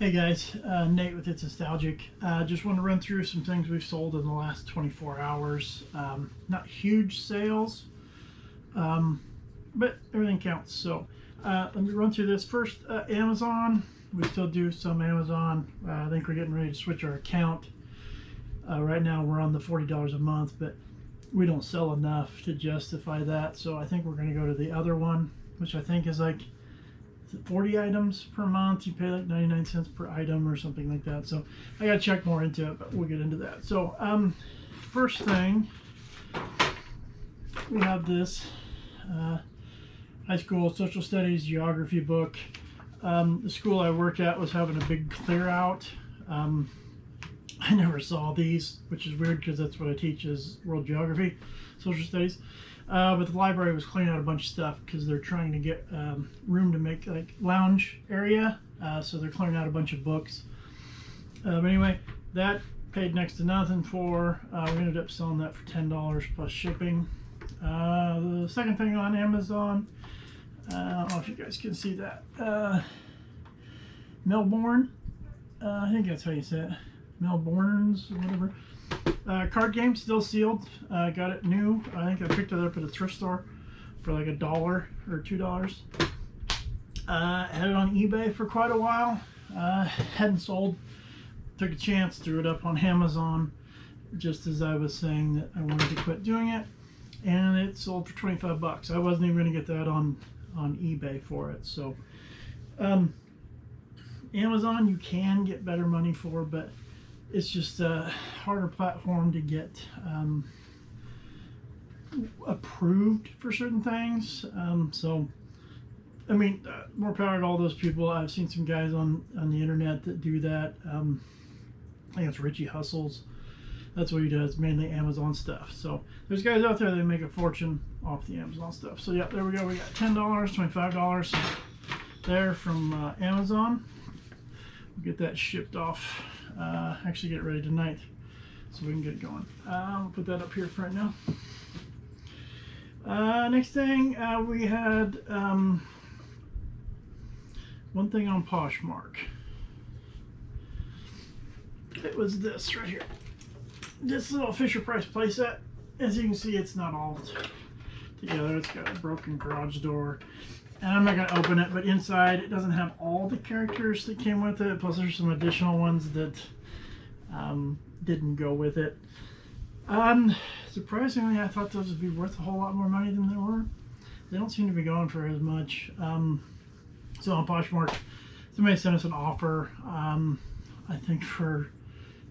Hey guys, Nate with It's Nostalgic. Just want to run through some things we've sold in the last 24 hours. Not huge sales, but everything counts. So let me run through this. First, Amazon. We still do some Amazon. I think we're getting ready to switch our account. Right now we're on the $40 a month, but we don't sell enough to justify that. So I think we're going to go to the other one, which I think is like 40 items per month. You pay like 99 cents per item or something like that. So I gotta check more into it, but we'll get into that. So first thing, we have this high school social studies geography book. The school I work at was having a big clear out. I never saw these, which is weird because that's what I teach is world geography, social studies. But the library was cleaning out a bunch of stuff because they're trying to get room to make like lounge area. So they're clearing out a bunch of books. But anyway, that paid next to nothing for. We ended up selling that for $10 plus shipping. The second thing on Amazon, I don't know if you guys can see that. Melbourne, I think that's how you say it. Melbourne's or whatever. Card game still sealed. Got it new. I think I picked it up at a thrift store for like $1 or $2. Had it on eBay for quite a while. Hadn't sold. Took a chance, threw it up on Amazon just as I was saying that I wanted to quit doing it, and it sold for 25 bucks. I wasn't even going to get that on eBay for it. So Amazon you can get better money for, but it's just a harder platform to get approved for certain things. So, I mean, more power to all those people. I've seen some guys on the internet that do that. I think it's Richie Hustles. That's what he does, mainly Amazon stuff. So there's guys out there that make a fortune off the Amazon stuff. So yeah, there we go. We got $10, $25 there from Amazon. We'll get that shipped off. Actually get it ready tonight so we can get it going. We'll put that up here for right now. Next thing, we had one thing on Poshmark. It was this right here. This little Fisher Price playset. As you can see, it's not all together. It's got a broken garage door. And I'm not going to open it, but inside it doesn't have all the characters that came with it. Plus there's some additional ones that didn't go with it. Surprisingly, I thought those would be worth a whole lot more money than they were. They don't seem to be going for as much. So on Poshmark, somebody sent us an offer, I think for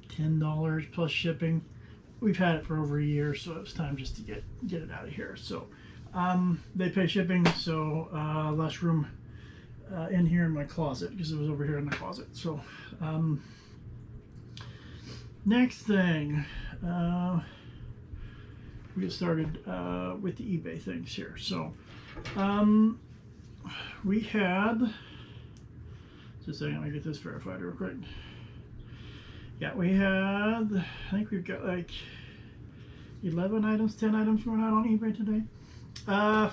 $10 plus shipping. We've had it for over a year, so it's time just to get it out of here. So they pay shipping, so less room in here in my closet because it was over here in the closet. So next thing, we get started with the eBay things here. So we had, just a second, let me get this verified real quick. Yeah, we had, I think we've got like 11 items, 10 items going out on eBay today.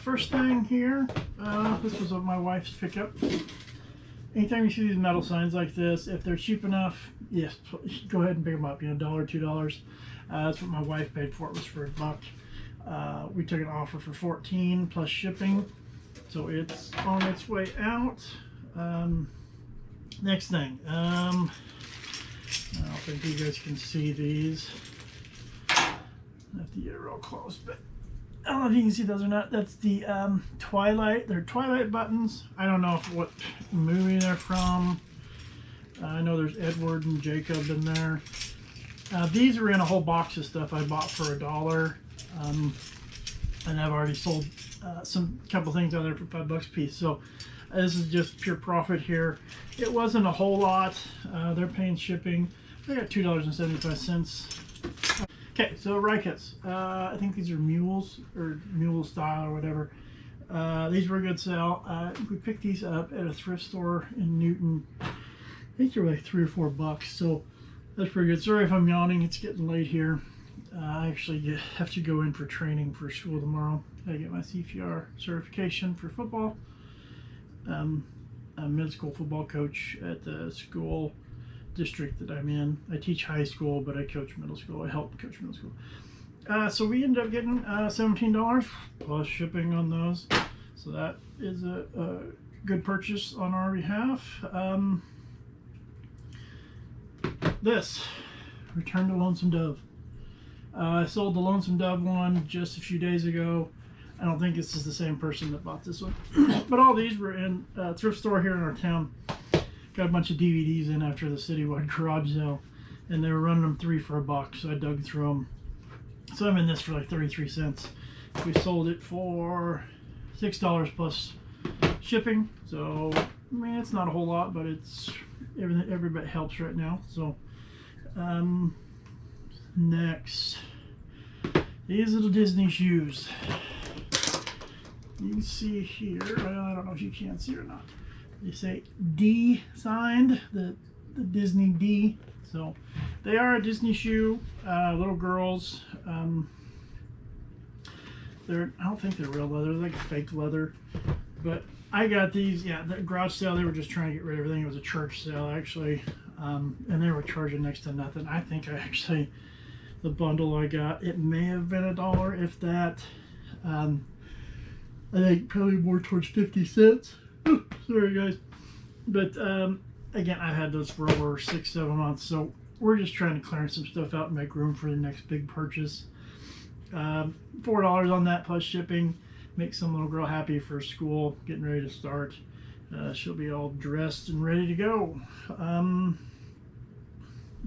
First thing here, this was my wife's pickup. Anytime you see these metal signs like this, if they're cheap enough, yes, go ahead and pick them up. You know, $1, $2. That's what my wife paid for. It was for $1. We took an offer for 14 plus shipping, so it's on its way out. Next thing, I don't think you guys can see these. I have to get it real close, but I don't know if you can see those or not. That's the Twilight. They're Twilight buttons. I don't know what movie they're from. I know there's Edward and Jacob in there. These are in a whole box of stuff I bought for $1. And I've already sold some couple things out there for $5 a piece. So this is just pure profit here. It wasn't a whole lot. They're paying shipping. I got $2.75. Okay, so Rikets. I think these are mules or mule style or whatever. These were a good sale. We picked these up at a thrift store in Newton. I think they were like $3 or $4, so that's pretty good. Sorry if I'm yawning, it's getting late here. I actually have to go in for training for school tomorrow. I get my CPR certification for football. a middle school football coach at the school district that I'm in. I teach high school, but I coach middle school. I help coach middle school. So we ended up getting $17 plus shipping on those. So that is a good purchase on our behalf. This, Return to Lonesome Dove. I sold the Lonesome Dove one just a few days ago. I don't think this is the same person that bought this one. But all these were in a thrift store here in our town. Got a bunch of DVDs in after the citywide garage sale. And they were running them 3 for $1, so I dug through them. So I'm in this for like 33 cents. We sold it for $6 plus shipping. So, I mean, it's not a whole lot, but it's every bit helps right now. So, next, these little Disney shoes. You can see here, I don't know if you can see or not. They say D signed, the Disney D. So they are a Disney shoe, little girls. I don't think they're real leather, they're like fake leather. But I got these, yeah, the garage sale, they were just trying to get rid of everything. It was a church sale actually, and they were charging next to nothing. I think the bundle I got, it may have been $1, if that. I think probably more towards 50 cents. Sorry guys. But again, I've had those for over 6-7 months, so we're just trying to clear some stuff out and make room for the next big purchase. $4 on that plus shipping. Make some little girl happy for school, getting ready to start. She'll be all dressed and ready to go.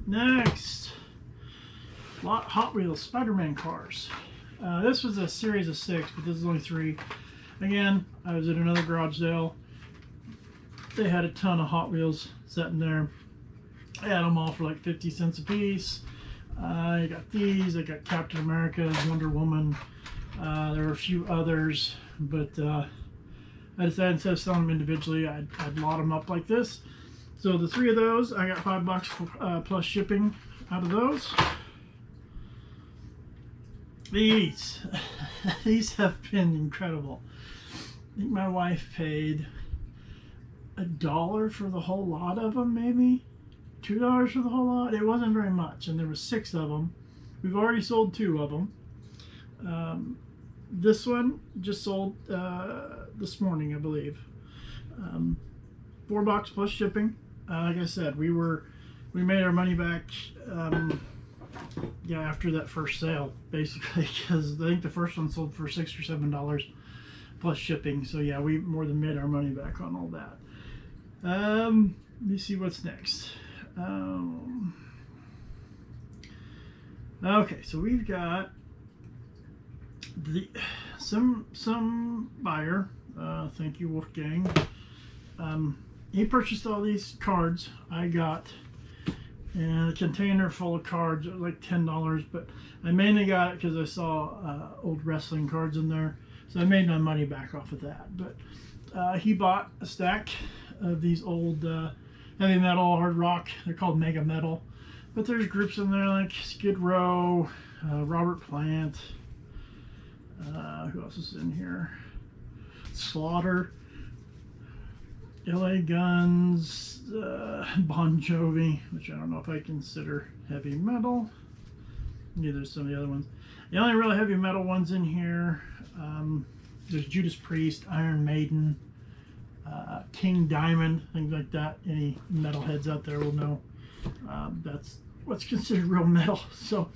Next, Hot Wheels Spider-Man cars. This was a series of 6, but this is only 3. Again, I was at another garage sale. They had a ton of Hot Wheels sitting there. I had them all for like 50 cents a piece. I got these. I got Captain America, Wonder Woman. There were a few others, but I decided instead of selling them individually, I'd lot them up like this. So the 3 of those, I got $5 for, plus shipping out of those. These have been incredible. I think my wife paid $1 for the whole lot of them, maybe $2 for the whole lot. It wasn't very much, and there were 6 of them. We've already sold 2 of them. This one just sold this morning, I believe. $4 plus shipping. Like I said, we made our money back. Yeah, after that first sale, basically, because I think the first one sold for $6 or $7 plus shipping. So yeah, we more than made our money back on all that. Let me see what's next. Okay, so we've got some buyer. Thank you, Wolfgang. He purchased all these cards. I got and a container full of cards, like $10, but I mainly got it because I saw old wrestling cards in there, so I made my money back off of that. But he bought a stack of these old heavy metal, hard rock. They're called Mega Metal, but there's groups in there like Skid Row, Robert Plant, who else is in here? Slaughter, LA Guns, Bon Jovi, which I don't know if I consider heavy metal. Neither some of the other ones. The only really heavy metal ones in here, there's Judas Priest, Iron Maiden, King Diamond, things like that. Any metalheads out there will know that's what's considered real metal. So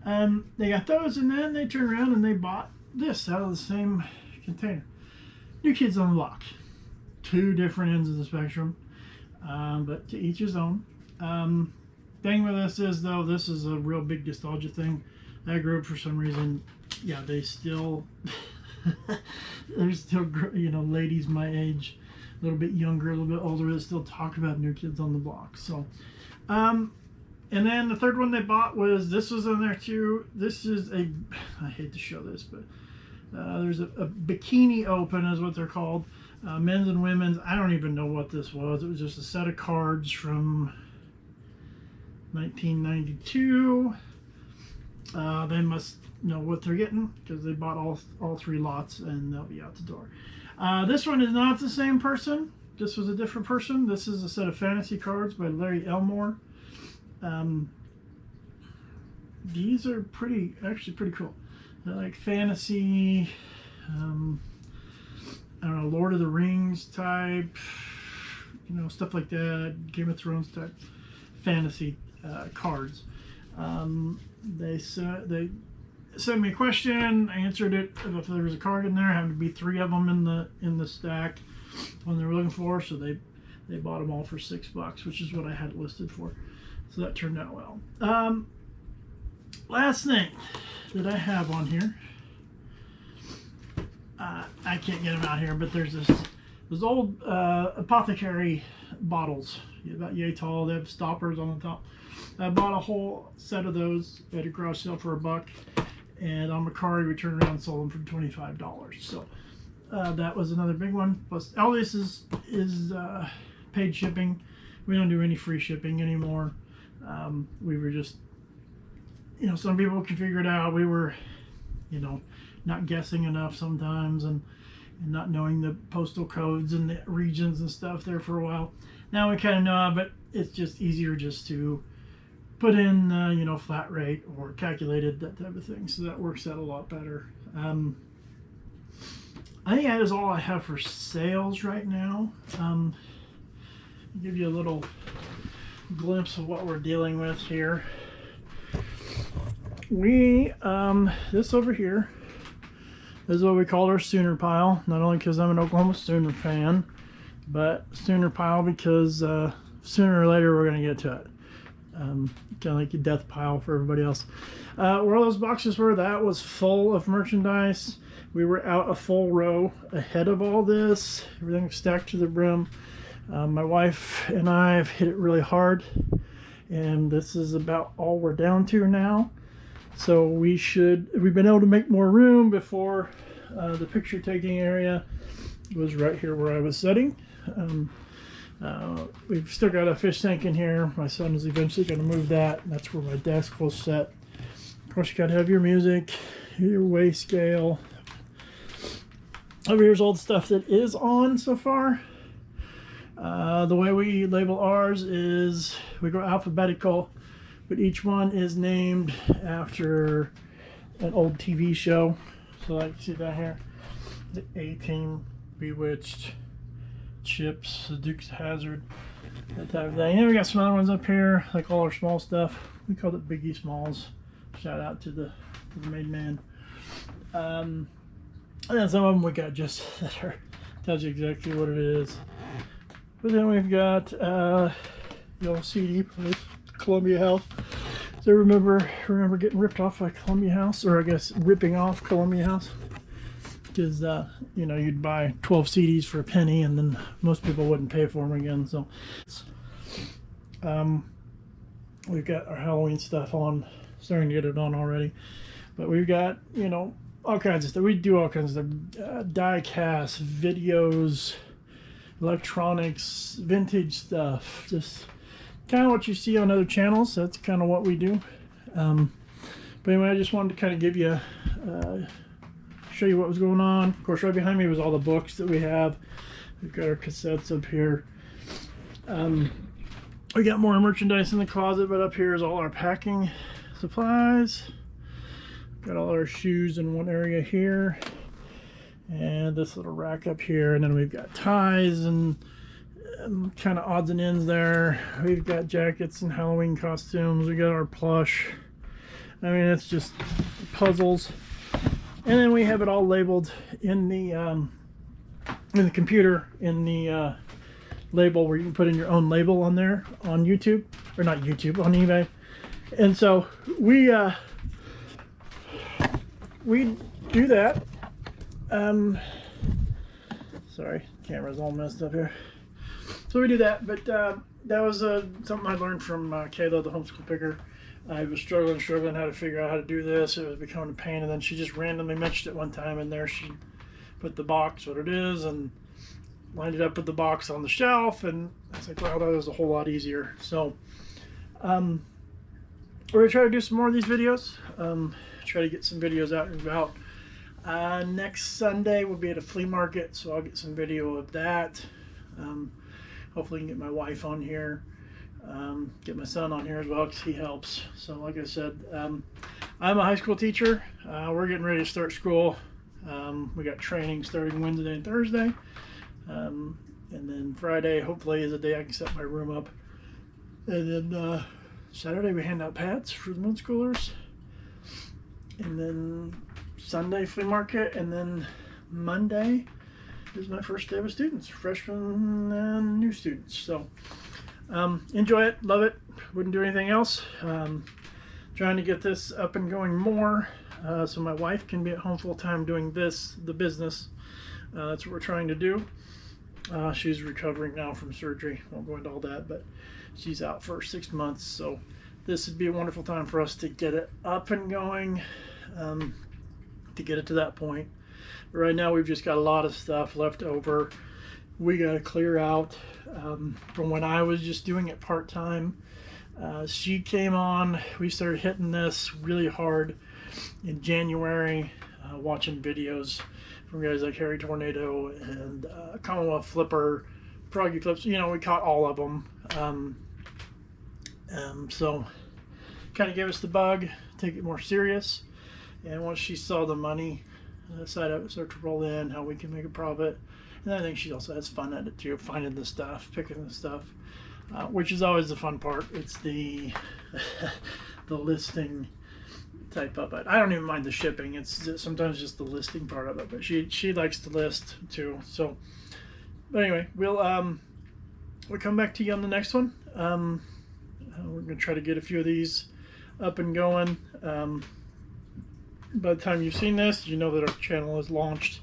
they got those, and then they turned around and they bought this out of the same container. New Kids on the Block. 2 different ends of the spectrum, but to each his own. Thing with this is, though, this is a real big nostalgia thing. That group, for some reason, yeah, they still there's still, you know, ladies my age, a little bit younger, a little bit older, that still talk about New Kids on the Block. So and then the third one they bought was, this was in there too. This is a, I hate to show this, but there's a bikini open is what they're called. Men's and women's. I don't even know what this was. It was just a set of cards from 1992. They must know what they're getting because they bought all 3 lots, and they'll be out the door. This one is not the same person. this was a different person. This is a set of fantasy cards by Larry Elmore. These are actually pretty cool. They're like fantasy, I don't know, Lord of the Rings type, you know, stuff like that, Game of Thrones type fantasy cards. They sent me a question, I answered it. If there was a card in there, it had to be 3 of them in the stack when they were looking for, so they bought them all for $6, which is what I had it listed for. So that turned out well. Last thing that I have on here, I can't get them out here, but there's those old apothecary bottles, about yay tall. They have stoppers on the top. I bought a whole set of those at a garage sale for $1, and on Mercari we turned around and sold them for $25. So that was another big one. Plus, all this is paid shipping. We don't do any free shipping anymore. We were just, you know, some people can figure it out. We were, you know, not guessing enough sometimes, and not knowing the postal codes and the regions and stuff there for a while. Now we kind of know, but it's just easier just to put in, you know, flat rate or calculated, that type of thing. So that works out a lot better. I think that is all I have for sales right now. Give you a little glimpse of what we're dealing with here. This over here is what we call our Sooner pile. Not only because I'm an Oklahoma Sooner fan, but Sooner pile because sooner or later we're going to get to it. Kind of like a death pile for everybody else. Where all those boxes were, that was full of merchandise. We were out a full row ahead of all this. Everything stacked to the brim. My wife and I have hit it really hard, and this is about all we're down to now. So we've been able to make more room before the picture taking area was right here where I was sitting. We've still got a fish tank in here. My son is eventually going to move that. That's where my desk will sit. Of course, you got to have your music, your weigh scale. Over here's all the stuff that is on so far. The way we label ours is we go alphabetical, but each one is named after an old TV show. So like you see that here, the A-Team, Bewitched, Chips, the Dukes of Hazzard, that type of thing. And we got some other ones up here, like all our small stuff. We call it Biggie Smalls. Shout out to the main man. And then some of them we got just that are, tells you exactly what it is. But then we've got the old CD place, Columbia House. So remember getting ripped off by Columbia House, or I guess ripping off Columbia House, because you know, you'd buy 12 CDs for a penny, and then most people wouldn't pay for them again. So we've got our Halloween stuff on, starting to get it on already. But we've got, you know, all kinds of stuff. We do all kinds of stuff, die cast, videos, electronics, vintage stuff, just kind of what you see on other channels. That's kind of what we do. But anyway, I just wanted to kind of give you, show you what was going on. Of course, right behind me was all the books that we have. We've got our cassettes up here. We got more merchandise in the closet, but up here is all our packing supplies. Got all our shoes in one area here, and this little rack up here, and then we've got ties and kind of odds and ends there. We've got jackets and Halloween costumes. We got our plush. I mean, it's just puzzles. And then we have it all labeled in the computer, in the label where you can put in your own label on there on YouTube, or not YouTube, on eBay. And so we do that. Sorry, camera's all messed up here. So we do that, but that was something I learned from Kayla, the homeschool picker. I was struggling how to figure out how to do this. It was becoming a pain, and then she just randomly mentioned it one time, and there she put the box, what it is, and lined it up with the box on the shelf, and I was like, wow, that was a whole lot easier. So we're gonna try to do some more of these videos. Try to get some videos out and about. Next Sunday we'll be at a flea market, so I'll get some video of that. Hopefully, I can get my wife on here, get my son on here as well because he helps. So, like I said, I'm a high school teacher. We're getting ready to start school. We got training starting Wednesday and Thursday. And then Friday, hopefully, is a day I can set my room up. And then Saturday, we hand out pads for the middle schoolers. And then Sunday, flea market. And then Monday is my first day with students, freshmen and new students. So enjoy it, love it. Wouldn't do anything else. Trying to get this up and going more so my wife can be at home full time doing this, the business. That's what we're trying to do. She's recovering now from surgery. Won't go into all that, but she's out for 6 months. So this would be a wonderful time for us to get it up and going, to get it to that point. But right now we've just got a lot of stuff left over. We got to clear out from when I was just doing it part-time. She came on, we started hitting this really hard in January, watching videos from guys like Harry Tornado and Commonwealth Flipper, Froggy Flips. You know, we caught all of them. So kind of gave us the bug, take it more serious. And once she saw the money side of it start to roll in, how we can make a profit. And I think she also has fun at it too, finding the stuff, picking the stuff, which is always the fun part. It's the the listing type of it. I don't even mind the shipping. It's sometimes just the listing part of it, but she likes to list too. So, but anyway, we'll come back to you on the next one. We're gonna try to get a few of these up and going. By the time you've seen this, you know that our channel is launched.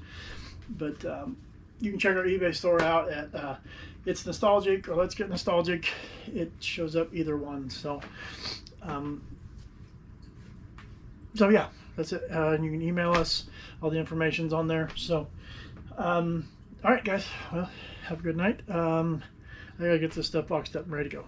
But you can check our eBay store out at It's Nostalgic or Let's Get Nostalgic. It shows up either one. So, so yeah, that's it. And you can email us. All the information's on there. So, all right, guys. Well, have a good night. I gotta get this stuff boxed up and ready to go.